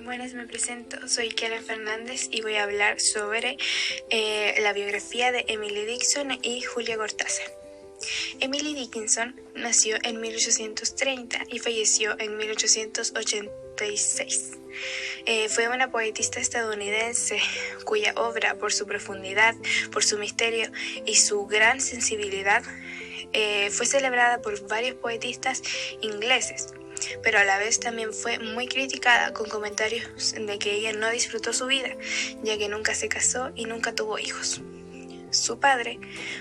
Buenas, me presento, soy Karen Fernández y voy a hablar sobre la biografía de Emily Dickinson y Julia Cortázar. Emily Dickinson nació en 1830 y falleció en 1886. Fue una poetista estadounidense cuya obra, por su profundidad, por su misterio y su gran sensibilidad, fue celebrada por varios poetistas ingleses, pero a la vez también fue muy criticada con comentarios de que ella no disfrutó su vida, ya que nunca se casó y nunca tuvo hijos. Su padre,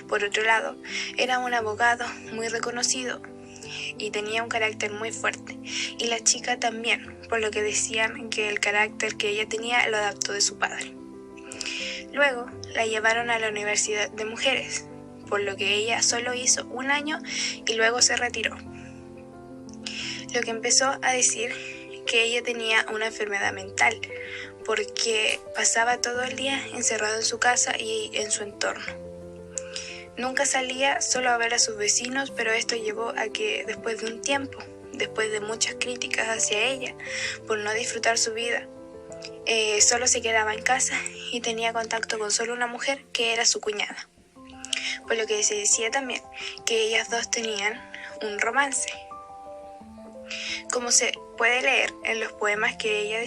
por otro lado, era un abogado muy reconocido y tenía un carácter muy fuerte, y la chica también, por lo que decían que el carácter que ella tenía lo adaptó de su padre. Luego la llevaron a la Universidad de Mujeres, por lo que ella solo hizo un año y luego se retiró. Lo que empezó a decir que ella tenía una enfermedad mental, porque pasaba todo el día encerrado en su casa y en su entorno. Nunca salía solo a ver a sus vecinos, pero esto llevó a que después de un tiempo, después de muchas críticas hacia ella por no disfrutar su vida, solo se quedaba en casa y tenía contacto con solo una mujer que era su cuñada. Por lo que se decía también que ellas dos tenían un romance. Como se puede leer en los poemas que ella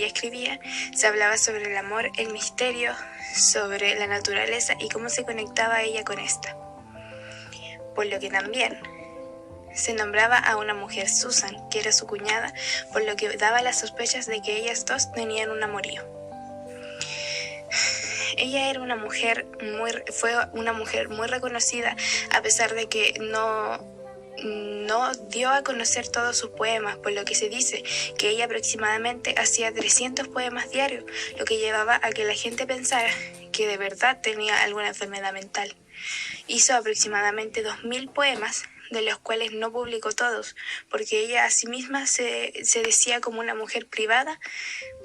escribía, se hablaba sobre el amor, el misterio, sobre la naturaleza y cómo se conectaba ella con esta. Por lo que también se nombraba a una mujer Susan, que era su cuñada, por lo que daba las sospechas de que ellas dos tenían un amorío. Ella era fue una mujer muy reconocida, a pesar de que no dio a conocer todos sus poemas, por lo que se dice que ella aproximadamente hacía 300 poemas diarios, lo que llevaba a que la gente pensara que de verdad tenía alguna enfermedad mental. Hizo aproximadamente 2000 poemas, de los cuales no publicó todos, porque ella a sí misma se decía como una mujer privada,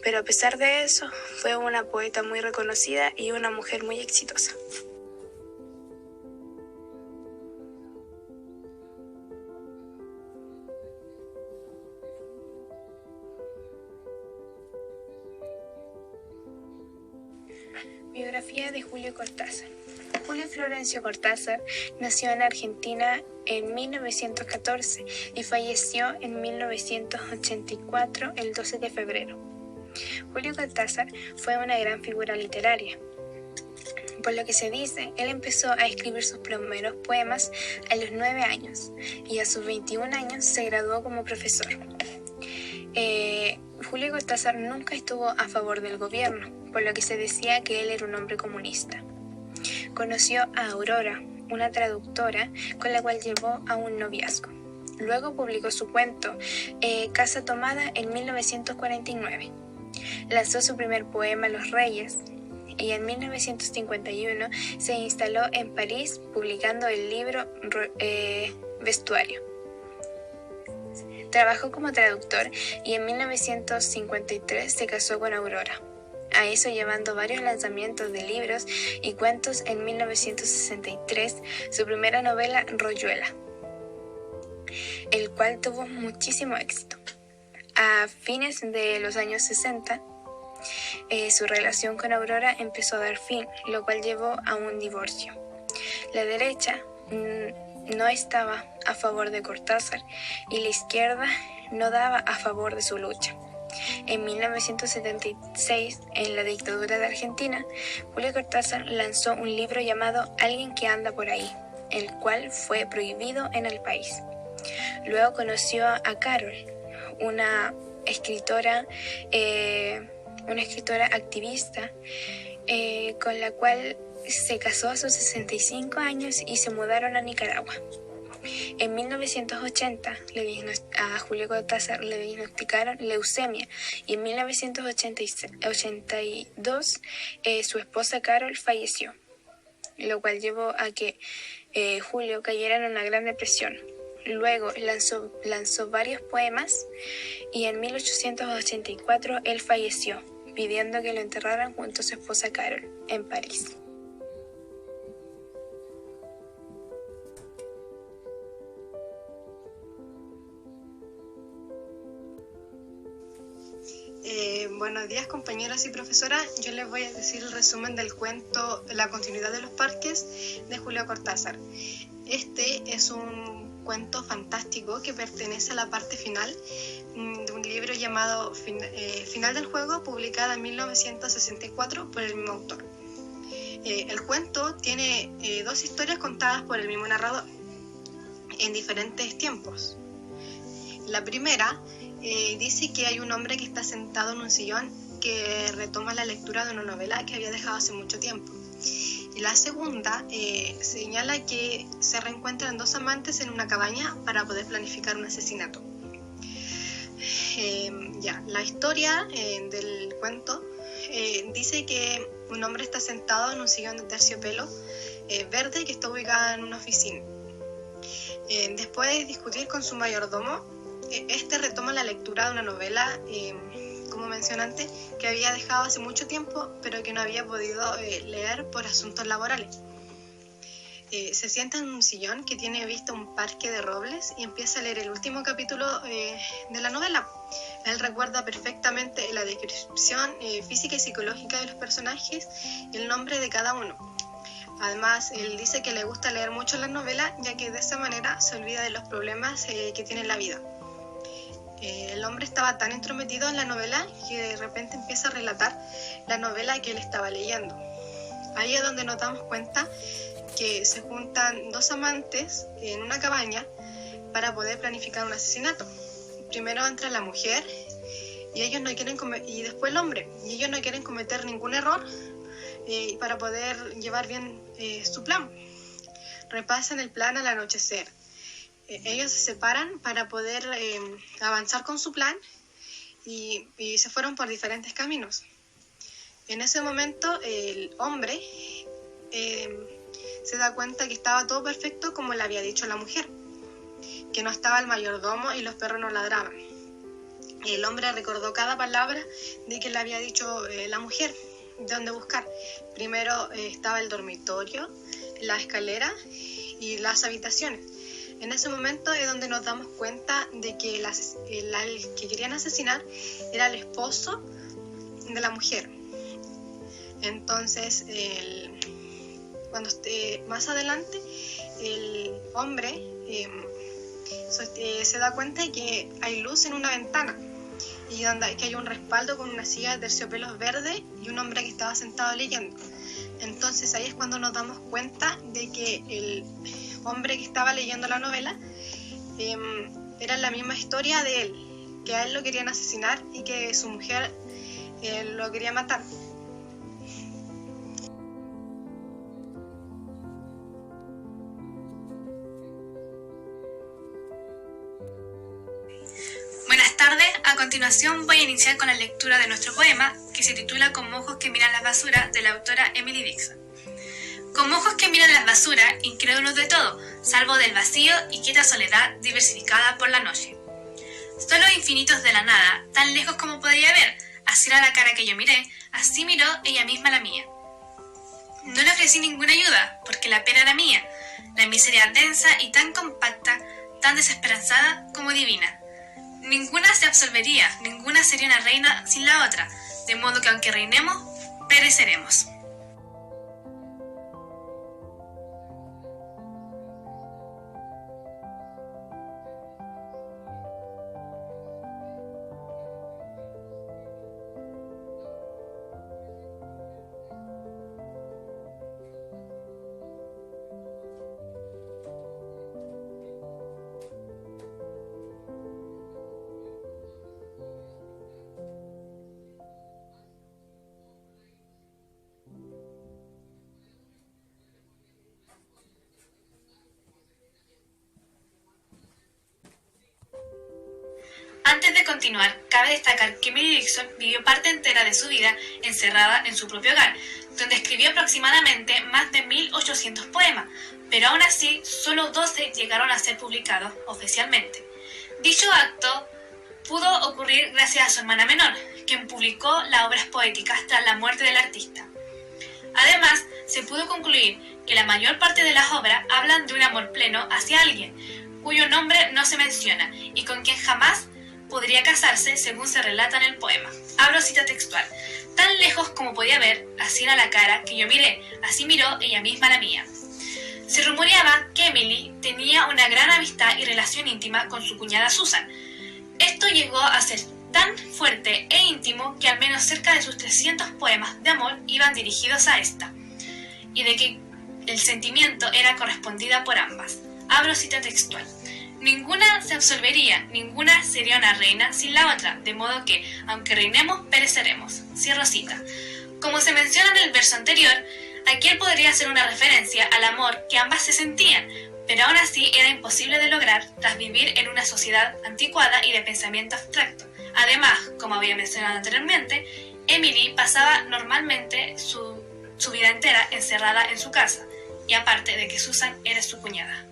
pero a pesar de eso fue una poeta muy reconocida y una mujer muy exitosa. Biografía de Julio Cortázar. Julio Florencio Cortázar nació en Argentina en 1914 y falleció en 1984, el 12 de febrero. Julio Cortázar fue una gran figura literaria. Por lo que se dice, él empezó a escribir sus primeros poemas a los 9 años y a sus 21 años se graduó como profesor. Julio Cortázar nunca estuvo a favor del gobierno, por lo que se decía que él era un hombre comunista. Conoció a Aurora, una traductora, con la cual llevó a un noviazgo. Luego publicó su cuento Casa Tomada en 1949. Lanzó su primer poema Los Reyes y en 1951 se instaló en París publicando el libro Vestuario. Trabajó como traductor y en 1953 se casó con Aurora. A eso llevando varios lanzamientos de libros y cuentos. En 1963 su primera novela Royuela, el cual tuvo muchísimo éxito. A fines de los años 60 su relación con Aurora empezó a dar fin, lo cual llevó a un divorcio. La derecha no estaba a favor de Cortázar y la izquierda no daba a favor de su lucha. En 1976, en la dictadura de Argentina, Julio Cortázar lanzó un libro llamado Alguien que anda por ahí, el cual fue prohibido en el país. Luego conoció a Carol, una escritora activista, con la cual se casó a sus 65 años y se mudaron a Nicaragua. En 1980 a Julio Cortázar le diagnosticaron leucemia y en 1982 su esposa Carol falleció, lo cual llevó a que Julio cayera en una gran depresión. Luego lanzó varios poemas y en 1884 él falleció, pidiendo que lo enterraran junto a su esposa Carol en París. Buenos días, compañeros y profesora. Yo les voy a decir el resumen del cuento La continuidad de los parques de Julio Cortázar. Este es un cuento fantástico que pertenece a la parte final de un libro llamado Final del juego, publicado en 1964 por el mismo autor. El cuento tiene dos historias contadas por el mismo narrador en diferentes tiempos. La primera dice que hay un hombre que está sentado en un sillón que retoma la lectura de una novela que había dejado hace mucho tiempo. Y la segunda señala que se reencuentran dos amantes en una cabaña para poder planificar un asesinato. La historia del cuento dice que un hombre está sentado en un sillón de terciopelo verde que está ubicado en una oficina. Después de discutir con su mayordomo, este retoma la lectura de una novela, como mencioné antes, que había dejado hace mucho tiempo, pero que no había podido leer por asuntos laborales. Se sienta en un sillón que tiene vista un parque de robles y empieza a leer el último capítulo de la novela. Él recuerda perfectamente la descripción física y psicológica de los personajes y el nombre de cada uno. Además, él dice que le gusta leer mucho las novelas, ya que de esa manera se olvida de los problemas que tiene en la vida. El hombre estaba tan entrometido en la novela que de repente empieza a relatar la novela que él estaba leyendo. Ahí es donde nos damos cuenta que se juntan dos amantes en una cabaña para poder planificar un asesinato. Primero entra la mujer y después el hombre, y ellos no quieren cometer ningún error para poder llevar bien su plan. Repasan el plan al anochecer. Ellos se separan para poder avanzar con su plan y se fueron por diferentes caminos. En ese momento el hombre se da cuenta que estaba todo perfecto como le había dicho la mujer, que no estaba el mayordomo y los perros no ladraban. El hombre recordó cada palabra de que le había dicho la mujer, de dónde buscar. Primero estaba el dormitorio, la escalera y las habitaciones. En ese momento es donde nos damos cuenta de que el que querían asesinar era el esposo de la mujer. Entonces, más adelante, el hombre se da cuenta de que hay luz en una ventana y que hay un respaldo con una silla de terciopelo verde y un hombre que estaba sentado leyendo. Entonces ahí es cuando nos damos cuenta de que el hombre que estaba leyendo la novela era la misma historia de él, que a él lo querían asesinar y que su mujer lo quería matar. Buenas tardes, a continuación voy a iniciar con la lectura de nuestro poema que se titula Como ojos que miran las basuras, de la autora Emily Dixon. Como ojos que miran las basuras, incrédulos de todo, salvo del vacío y quieta soledad diversificada por la noche. Solo infinitos de la nada, tan lejos como podía ver, así era la cara que yo miré, así miró ella misma la mía. No le ofrecí ninguna ayuda, porque la pena era mía, la miseria densa y tan compacta, tan desesperanzada como divina. Ninguna se absolvería, ninguna sería una reina sin la otra, de modo que aunque reinemos, pereceremos. Antes de continuar, cabe destacar que Emily Dixon vivió parte entera de su vida encerrada en su propio hogar, donde escribió aproximadamente más de 1800 poemas, pero aún así solo 12 llegaron a ser publicados oficialmente. Dicho acto pudo ocurrir gracias a su hermana menor, quien publicó las obras poéticas tras la muerte del artista. Además, se pudo concluir que la mayor parte de las obras hablan de un amor pleno hacia alguien, cuyo nombre no se menciona y con quien jamás podría casarse según se relata en el poema. Abro cita textual. Tan lejos como podía ver, así era la cara que yo miré, así miró ella misma la mía. Se rumoreaba que Emily tenía una gran amistad y relación íntima con su cuñada Susan. Esto llegó a ser tan fuerte e íntimo que al menos cerca de sus 300 poemas de amor iban dirigidos a esta, y de que el sentimiento era correspondida por ambas. Abro cita textual. Ninguna se absolvería, ninguna sería una reina sin la otra, de modo que, aunque reinemos, pereceremos. Cierro cita. Como se menciona en el verso anterior, aquí podría ser una referencia al amor que ambas se sentían, pero aún así era imposible de lograr tras vivir en una sociedad anticuada y de pensamiento abstracto. Además, como había mencionado anteriormente, Emily pasaba normalmente su vida entera encerrada en su casa, y aparte de que Susan era su cuñada.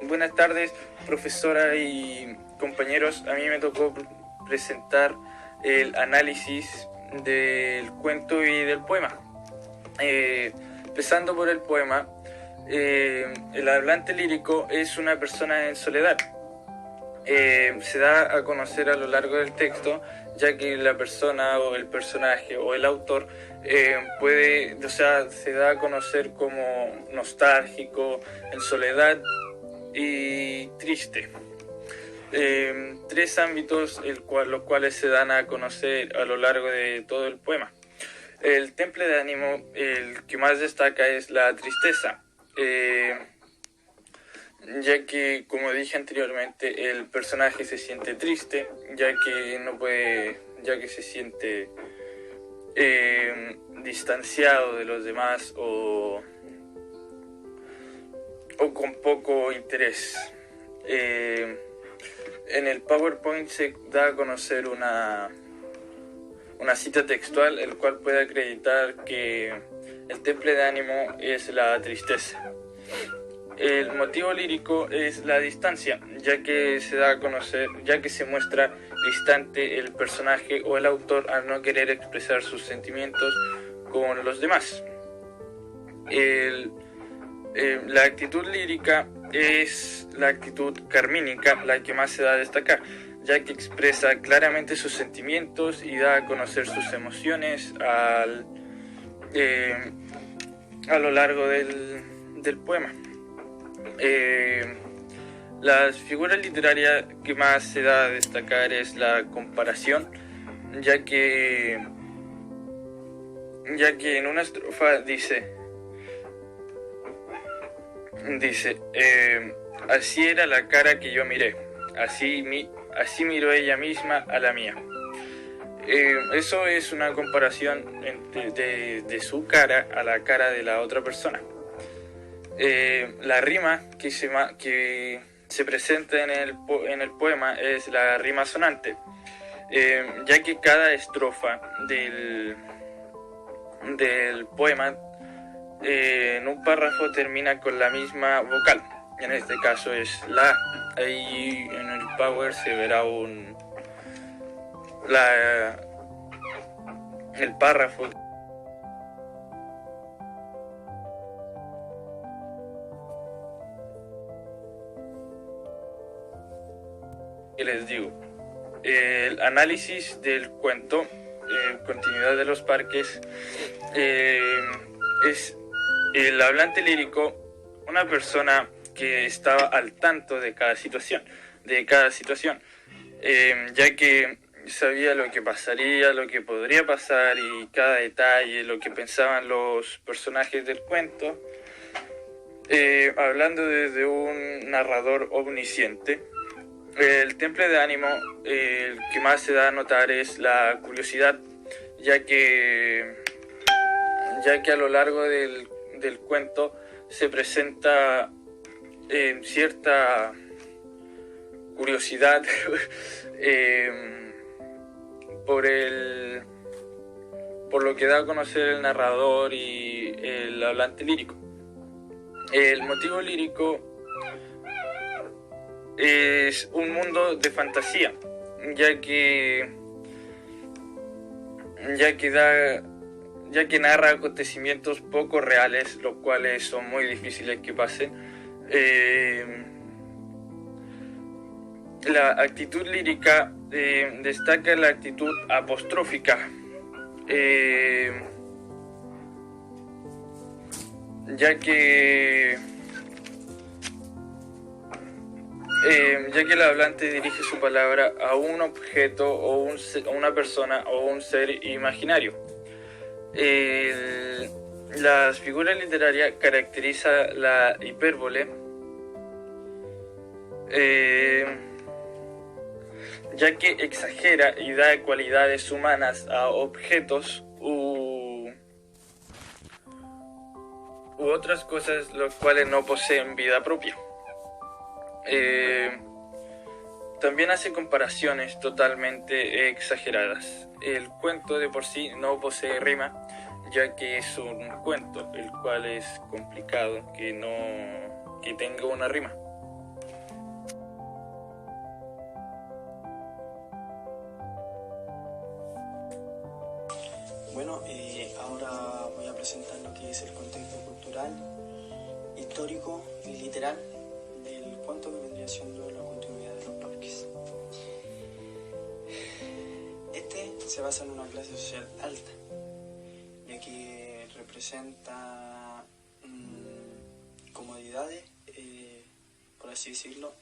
Buenas tardes, profesora y compañeros. A mí me tocó presentar el análisis del cuento y del poema. Empezando por el poema, el hablante lírico es una persona en soledad. Se da a conocer a lo largo del texto, ya que la persona o el personaje o el autor se da a conocer como nostálgico, en soledad y triste. Tres ámbitos los cuales se dan a conocer a lo largo de todo el poema. El temple de ánimo, el que más destaca es la tristeza, ya que, como dije anteriormente, el personaje se siente triste, ya que se siente distanciado de los demás o con poco interés. En el PowerPoint se da a conocer una cita textual, el cual puede acreditar que el temple de ánimo es la tristeza. El motivo lírico es la distancia, ya que se da a conocer, ya que se muestra distante el personaje o el autor al no querer expresar sus sentimientos con los demás. La actitud lírica es la actitud carmínica, la que más se da a destacar, ya que expresa claramente sus sentimientos y da a conocer sus emociones a lo largo del poema. Las figuras literarias que más se da a destacar es la comparación, ya que en una estrofa dice así era la cara que yo miré, así miró ella misma a la mía. Eso es una comparación de su cara a la cara de la otra persona. La rima que se presenta en el poema es la rima sonante, ya que cada estrofa del poema en un párrafo termina con la misma vocal. En este caso es la. Ahí en el Power se verá el párrafo. Y les digo, el análisis del cuento, continuidad de los parques, es el hablante lírico, una persona que estaba al tanto de cada situación, ya que sabía lo que pasaría, lo que podría pasar y cada detalle, lo que pensaban los personajes del cuento, hablando desde un narrador omnisciente. El temple de ánimo, el que más se da a notar es la curiosidad, ya que a lo largo del cuento se presenta cierta curiosidad por lo que da a conocer el narrador y el hablante lírico. El motivo lírico es un mundo de fantasía, ya que ya que narra acontecimientos poco reales, los cuales son muy difíciles que pasen. La actitud lírica destaca la actitud apostrófica, ya que el hablante dirige su palabra a un objeto o una persona o un ser imaginario. Las figuras literarias caracteriza la hipérbole, ya que exagera y da cualidades humanas a objetos u otras cosas los cuales no poseen vida propia. También hace comparaciones totalmente exageradas. El cuento de por sí no posee rima, ya que es un cuento, el cual es complicado que tenga una rima. Bueno, ahora voy a presentar lo que es el contexto cultural, histórico y literal del cuento que vendría siendo la continuidad de los parques. Este se basa en una clase social alta, ya que representa comodidades, por así decirlo,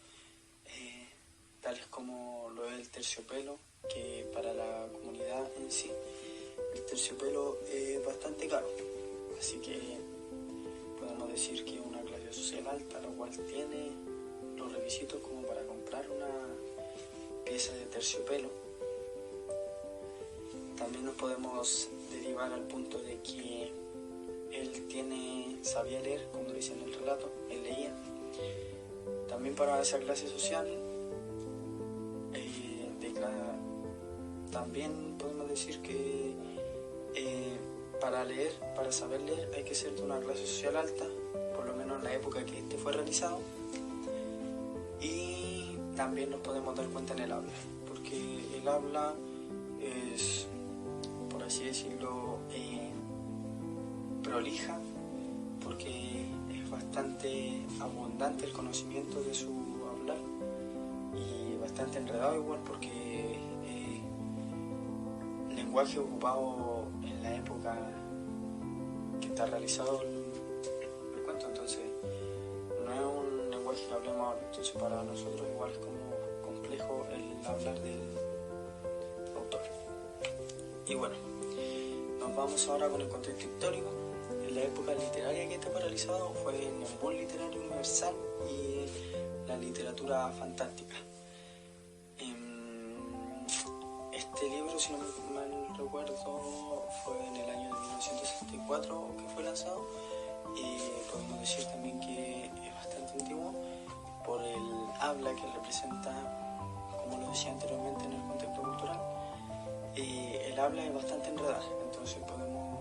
tales como lo es el terciopelo, que para la comunidad en sí el terciopelo es bastante caro, así que podemos decir que es una clase social alta, la cual tiene los requisitos como para comprar una pieza de terciopelo. También nos podemos derivar al punto de que él sabía leer, como dice en el relato, él leía. También para esa clase social, también podemos decir que para saber leer hay que ser de una clase social alta, por lo menos en la época que este fue realizado. Y también nos podemos dar cuenta en el habla, porque el habla es, por así decirlo, prolija, porque es bastante abundante el conocimiento de su hablar y bastante enredado igual, porque el lenguaje ocupado en la época que está realizado el cuento, entonces no es un lenguaje que hablemos ahora, entonces para nosotros igual es como complejo el hablar del autor. Y bueno, nos vamos ahora con el contexto histórico. En la época literaria que este fue realizado fue el boom literario universal y la literatura fantástica. Este libro, si no mal recuerdo, fue en el año de 1964 que fue lanzado, y podemos decir también que es bastante antiguo por el habla que representa, como lo decía anteriormente en el contexto cultural. El habla es bastante enredada, entonces podemos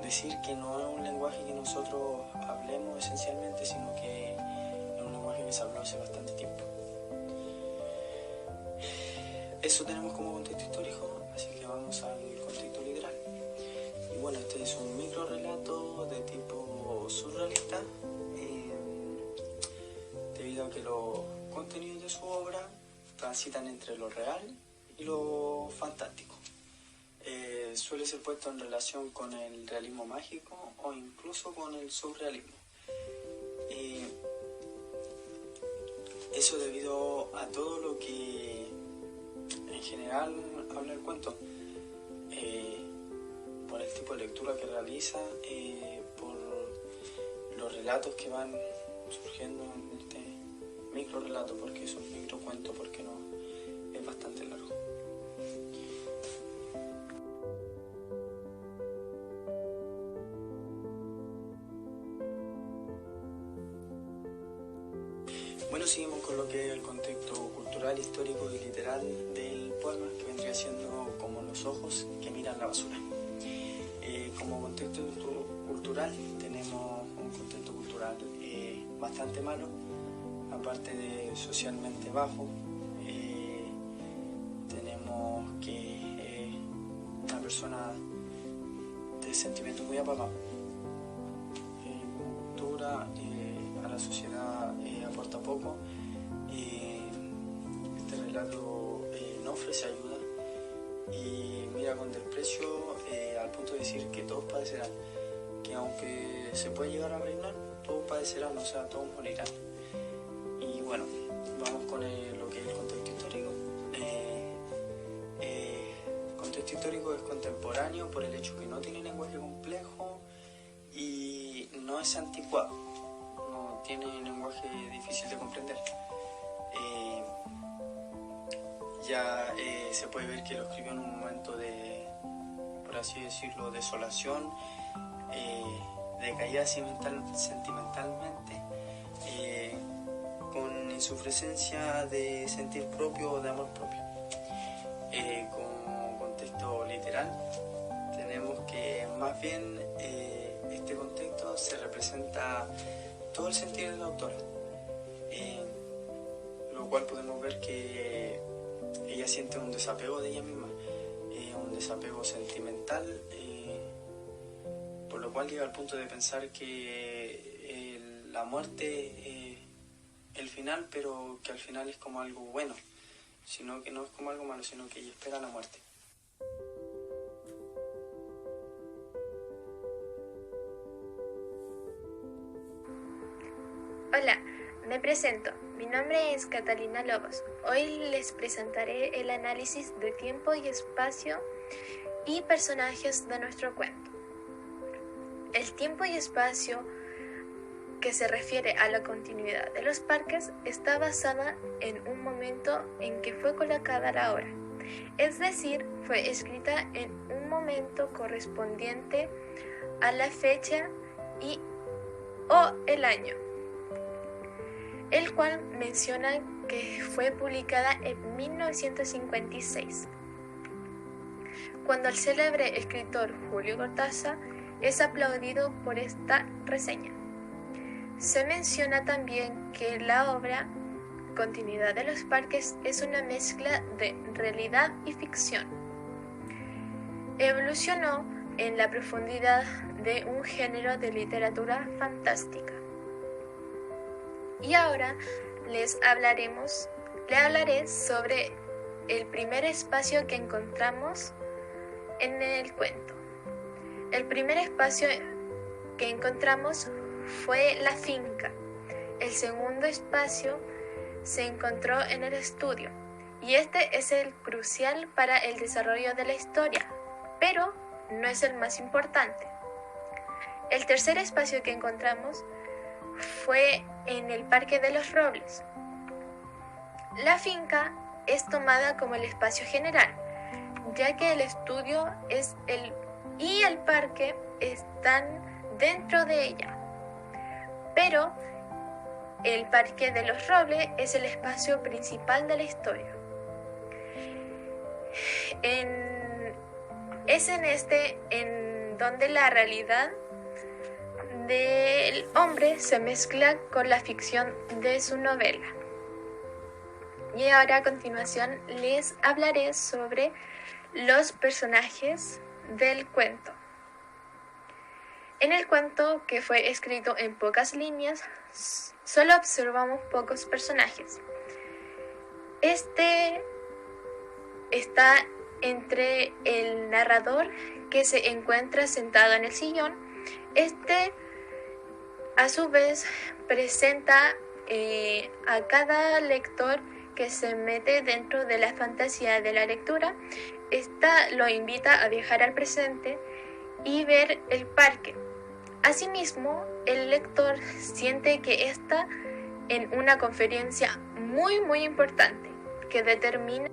decir que no es un lenguaje que nosotros hablemos esencialmente, sino que es un lenguaje que se habló hace bastante tiempo. Eso tenemos como contexto histórico, así que vamos al contexto literal. Y bueno, este es un micro relato de tipo surrealista, debido a que los contenidos de su obra transitan entre lo real y lo fantástico. Suele ser puesto en relación con el realismo mágico o incluso con el surrealismo. Eso debido a todo lo que en general habla el cuento, por el tipo de lectura que realiza, por los relatos que van surgiendo en este micro relato, porque es un micro cuento, porque no es bastante largo. Bueno, seguimos con lo que es el contexto cultural, histórico y literal del poema, que vendría siendo como los ojos que miran la basura. Como contexto cultural tenemos un contexto cultural bastante malo, aparte de socialmente bajo. Tenemos que una persona de sentimientos muy apagados. Como cultura, a la sociedad aporta poco. Este relato no ofrece ayuda y mira con desprecio al punto de decir que todos padecerán, que aunque se puede llegar a reinar, todos padecerán, o sea, todos morirán. Y bueno, vamos con lo que es el contexto histórico. El contexto histórico es contemporáneo por el hecho que no tiene lenguaje complejo y no es anticuado, no tiene lenguaje difícil de comprender. Se puede ver que lo escribió en un momento de, por así decirlo, desolación, de caída sentimentalmente, con insuficiencia de sentir propio o de amor propio. Como contexto literal, tenemos que más bien este contexto se representa todo el sentir de la autora, lo cual podemos ver que ella siente un desapego de ella misma, un desapego sentimental, por lo cual llega al punto de pensar que la muerte el final, pero que al final es como algo bueno, sino que no es como algo malo, sino que ella espera la muerte. Hola, me presento. Mi nombre es Catalina Lobos. Hoy les presentaré el análisis de tiempo y espacio y personajes de nuestro cuento. El tiempo y espacio que se refiere a la continuidad de los parques está basada en un momento en que fue colocada la hora, es decir, fue escrita en un momento correspondiente a la fecha o el año, el cual menciona que fue publicada en 1956, cuando el célebre escritor Julio Cortázar es aplaudido por esta reseña. Se menciona también que la obra Continuidad de los Parques es una mezcla de realidad y ficción. Evolucionó en la profundidad de un género de literatura fantástica. Y ahora le hablaré sobre el primer espacio que encontramos en el cuento. El primer espacio que encontramos fue la finca. El segundo espacio se encontró en el estudio, y este es el crucial para el desarrollo de la historia, pero no es el más importante. El tercer espacio que encontramos fue en el Parque de los Robles. La finca es tomada como el espacio general, ya que el estudio y el parque están dentro de ella. Pero el Parque de los Robles es el espacio principal de la historia. Es en donde la realidad del hombre se mezcla con la ficción de su novela. Y ahora a continuación les hablaré sobre los personajes del cuento. En el cuento, que fue escrito en pocas líneas, solo observamos pocos personajes. Este está entre el narrador, que se encuentra sentado en el sillón. Este, a su vez, presenta a cada lector que se mete dentro de la fantasía de la lectura. Esta lo invita a viajar al presente y ver el parque. Asimismo, el lector siente que está en una conferencia muy importante que determina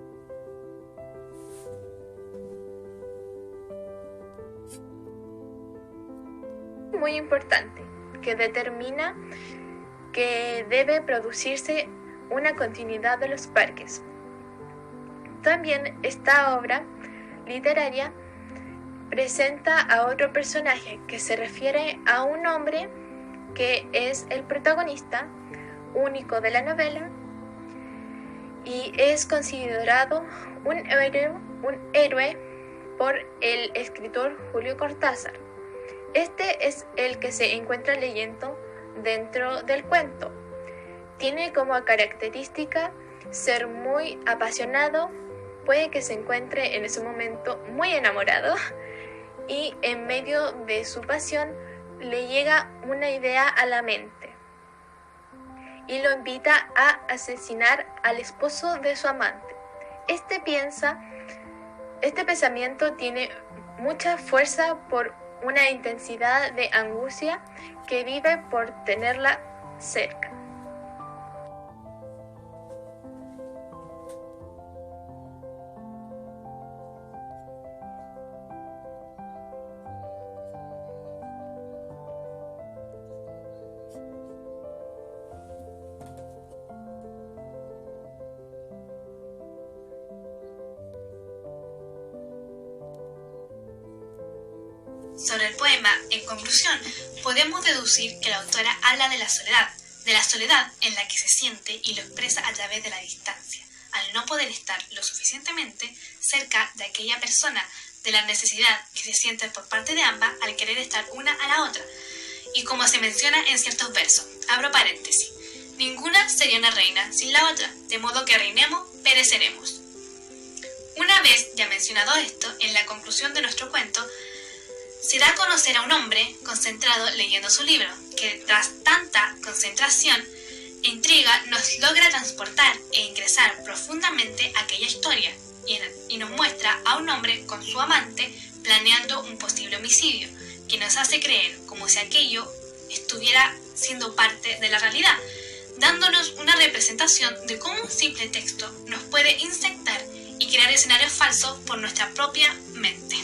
que debe producirse una continuidad de los parques. También esta obra literaria presenta a otro personaje que se refiere a un hombre que es el protagonista único de la novela y es considerado un héroe por el escritor Julio Cortázar. Este es el que se encuentra leyendo dentro del cuento. Tiene como característica ser muy apasionado, puede que se encuentre en ese momento muy enamorado y en medio de su pasión le llega una idea a la mente y lo invita a asesinar al esposo de su amante. Este pensamiento tiene mucha fuerza por una intensidad de angustia que vive por tenerla cerca. Sobre el poema, en conclusión, podemos deducir que la autora habla de la soledad en la que se siente y lo expresa a través de la distancia, al no poder estar lo suficientemente cerca de aquella persona, de la necesidad que se siente por parte de ambas al querer estar una a la otra. Y como se menciona en ciertos versos, abro paréntesis, ninguna sería una reina sin la otra, de modo que reinemos, pereceremos. Una vez ya mencionado esto, en la conclusión de nuestro cuento, se da a conocer a un hombre concentrado leyendo su libro, que tras tanta concentración e intriga nos logra transportar e ingresar profundamente a aquella historia y nos muestra a un hombre con su amante planeando un posible homicidio, que nos hace creer como si aquello estuviera siendo parte de la realidad, dándonos una representación de cómo un simple texto nos puede insectar y crear escenarios falsos por nuestra propia mente.